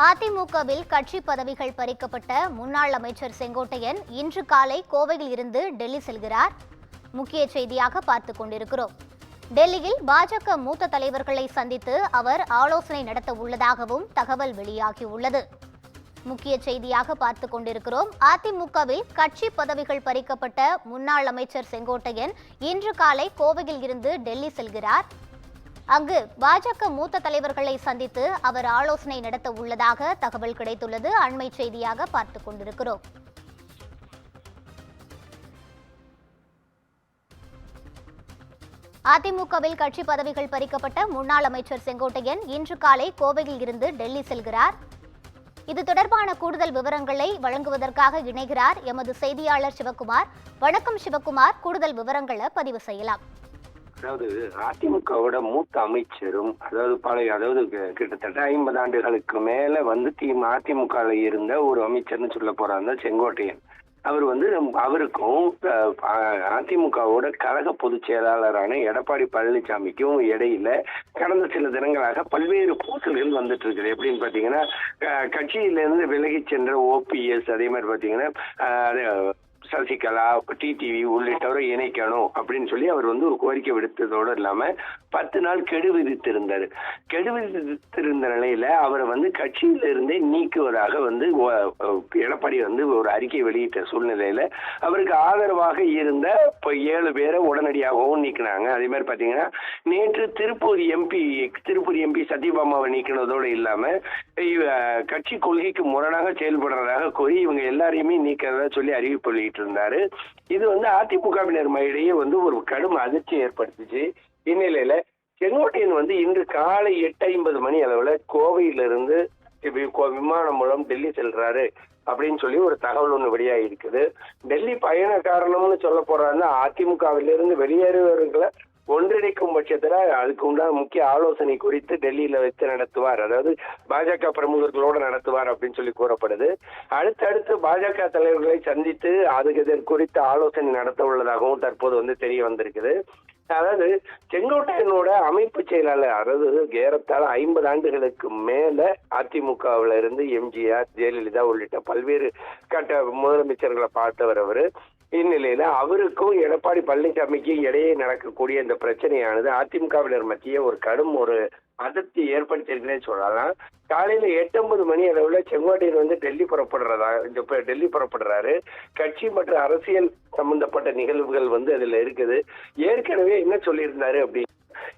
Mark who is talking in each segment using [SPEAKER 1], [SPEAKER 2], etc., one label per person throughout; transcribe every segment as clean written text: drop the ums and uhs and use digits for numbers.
[SPEAKER 1] அதிமுகவில் கட்சி பதவிகள் பறிக்கப்பட்ட முன்னாள் அமைச்சர் செங்கோட்டையன் இன்று காலை கோவையில் இருந்து டெல்லி செல்கிறார். முக்கிய செய்தியாக பார்த்துக் கொண்டிருக்கிறோம். டெல்லியில் பாஜக மூத்த தலைவர்களை சந்தித்து அவர் ஆலோசனை நடத்த உள்ளதாகவும் தகவல் வெளியாகியுள்ளது. முக்கிய செய்தியாக பார்த்துக் கொண்டிருக்கிறோம். அதிமுகவில் கட்சி பதவிகள் பறிக்கப்பட்ட முன்னாள் அமைச்சர் செங்கோட்டையன் இன்று காலை கோவையில் இருந்து டெல்லி செல்கிறார். அங்கு பாஜக மூத்த தலைவர்களை சந்தித்து அவர் ஆலோசனை நடத்த உள்ளதாக தகவல் கிடைத்துள்ளது. அண்மை செய்தியாக பார்த்துக் கொண்டிருக்கிறோம். அதிமுகவில் கட்சி பதவிகள் பறிக்கப்பட்ட முன்னாள் அமைச்சர் செங்கோட்டையன் இன்று காலை கோவையில் இருந்து டெல்லி செல்கிறார். இது தொடர்பான கூடுதல் விவரங்களை வழங்குவதற்காக இணைகிறார் எமது செய்தியாளர் சிவகுமார். வணக்கம் சிவகுமார், கூடுதல் விவரங்களை பதிவு செய்யலாம்.
[SPEAKER 2] அதாவது அதிமுகவோட மூத்த அமைச்சரும் அதாவது கிட்டத்தட்ட 50 ஆண்டுகளுக்கு மேல வந்து அதிமுக இருந்த ஒரு அமைச்சர்னு சொல்ல போறாங்க செங்கோட்டையன். அவர் வந்து அவருக்கும் அதிமுகவோட கழக பொதுச் செயலாளரான எடப்பாடி பழனிசாமிக்கும் இடையில கடந்த சில தினங்களாக பல்வேறு பூசல்கள் வந்துட்டு இருக்குது. எப்படின்னு பாத்தீங்கன்னா, கட்சியிலிருந்து விலகி சென்ற ஓபிஎஸ், அதே மாதிரி பாத்தீங்கன்னா சசிகலா, டிடிவி உள்ளிட்டவரை இணைக்கணும் அப்படின்னு சொல்லி அவர் வந்து ஒரு கோரிக்கை விடுத்ததோடு இல்லாம 10 நாள் கெடு விதித்திருந்தார். கெடு விதித்திருந்த நிலையில அவரை வந்து கட்சியில இருந்தே நீக்குவதாக வந்து எடப்பாடி வந்து ஒரு அறிக்கை வெளியிட்ட சூழ்நிலையில அவருக்கு ஆதரவாக இருந்த 7 பேரை உடனடியாகவும் நீக்கினாங்க. அதே மாதிரி பாத்தீங்கன்னா, நேற்று திருப்பூர் எம்பி சத்யபாமாவை நீக்கினதோடு இல்லாம கட்சி கொள்கைக்கு முரணாக செயல்படுறதாக கூறி இவங்க எல்லாரையுமே நீக்கிறதா சொல்லி அறிவிப்பு வெளியிட்டு இருந்தாரு. இது வந்து அதிமுகவினர் இடையே வந்து ஒரு கடும் அதிர்ச்சி ஏற்படுத்துச்சு. இந்நிலையில செங்கோட்டையன் வந்து இன்று காலை 8:50 மணி அளவுல கோவையிலிருந்து விமானம் மூலம் டெல்லி செல்றாரு அப்படின்னு சொல்லி ஒரு தகவல் ஒண்ணு வெளியாகி இருக்குது. டெல்லி பயண காரணம்னு சொல்ல போறாருன்னா, அதிமுகவிலிருந்து வெளியேறுவர்களை ஒன்றிணைக்கும் பட்சத்துல அதுக்கு உண்டான முக்கிய ஆலோசனை குறித்து டெல்லியில வச்சு நடத்துவார், அதாவது பாஜக பிரமுகர்களோடு நடத்துவார் அப்படின்னு சொல்லி கூறப்படுது. அடுத்தடுத்து பாஜக தலைவர்களை சந்தித்து அதுக்கு குறித்து ஆலோசனை நடத்த உள்ளதாகவும் தற்போது வந்து தெரிய வந்திருக்குது. அதாவது செங்கோட்டையனோட அமைப்பு செயலாளர், அதாவது ஏறத்தாழ 50 ஆண்டுகளுக்கு மேல அதிமுகவில இருந்து எம்ஜிஆர், ஜெயலலிதா உள்ளிட்ட பல்வேறு கட்ட முதலமைச்சர்களை பார்த்தவர் அவரு. இந்நிலையில அவருக்கும் எடப்பாடி பழனிசாமிக்கு இடையே நடக்கக்கூடிய இந்த பிரச்சனையானது அதிமுகவினர் மத்திய ஒரு கடும் ஒரு அதிர்ச்சி ஏற்படுத்தியிருக்குன்னே சொல்லலாம். காலையில 8:50 மணி அளவுல செங்கோட்டையன் வந்து டெல்லி புறப்படுறாரு. கட்சி மற்றும் அரசியல் சம்பந்தப்பட்ட நிகழ்வுகள் வந்து அதுல இருக்குது. ஏற்கனவே என்ன சொல்லியிருந்தாரு அப்படி,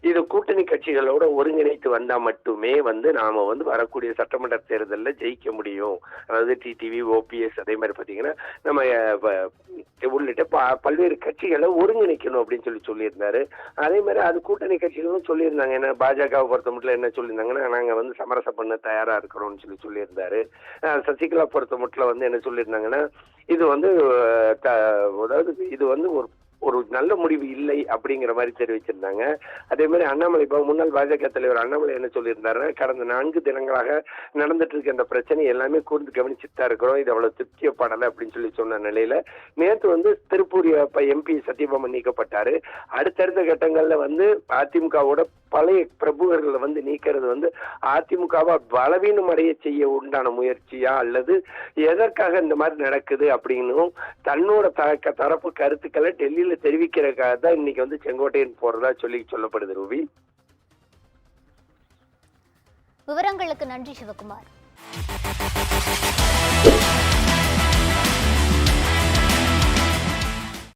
[SPEAKER 2] இது கூட்டணி கட்சிகளோட ஒருங்கிணைத்து வந்தா மட்டுமே வந்து நாம வந்து வரக்கூடிய சட்டமன்ற தேர்தலில் ஜெயிக்க முடியும். அதாவது டிடிவி, ஓபிஎஸ், அதே மாதிரி பாத்தீங்கன்னா நம்ம உள்ளிட்ட பல்வேறு கட்சிகளை ஒருங்கிணைக்கணும் அப்படின்னு சொல்லியிருந்தாரு. அதே மாதிரி அது கூட்டணி கட்சிகளும் சொல்லியிருந்தாங்க. ஏன்னா பாஜகவை பொறுத்த மட்டும் என்ன சொல்லியிருந்தாங்கன்னா, நாங்க வந்து சமரசம் பண்ண தயாரா இருக்கிறோம்னு சொல்லியிருந்தாரு. சசிகலா பொறுத்த மட்டும் வந்து என்ன சொல்லியிருந்தாங்கன்னா, இது வந்து அதாவது இது வந்து ஒரு நல்ல முடிவு இல்லை அப்படிங்கிற மாதிரி தெரிவிச்சிருந்தாங்க. அதே மாதிரி அண்ணாமலை, முன்னாள் பாஜக தலைவர் அண்ணாமலை என்ன சொல்லியிருந்தாருன்னா, கடந்த 4 தினங்களாக நடந்துட்டு இருக்க இந்த பிரச்சனை எல்லாமே கூர்ந்து கவனிச்சுட்டு தான் இருக்கிறோம், இது அவ்வளவு திருப்தியப்படலை அப்படின்னு சொன்ன நிலையில நேற்று வந்து திருப்பூர் எம்பி சத்யபாமா நீக்கப்பட்டாரு. அடுத்தடுத்த கட்டங்கள்ல வந்து அதிமுகவோட பழைய பிரபுவர்களை வந்து நீக்கிறது வந்து அதிமுகவை பலவீனம் அடைய செய்ய உண்டான முயற்சியா அல்லது எதற்காக இந்த மாதிரி நடக்குது அப்படின்னும் தன்னோட தரப்பு கருத்துக்களை டெல்லியில தெரிவிக்கிறதுக்காக தான் இன்னைக்கு வந்து செங்கோட்டையன் போறதா சொல்லப்படுது. ரூபி,
[SPEAKER 1] விவரங்களுக்கு நன்றி சிவகுமார்.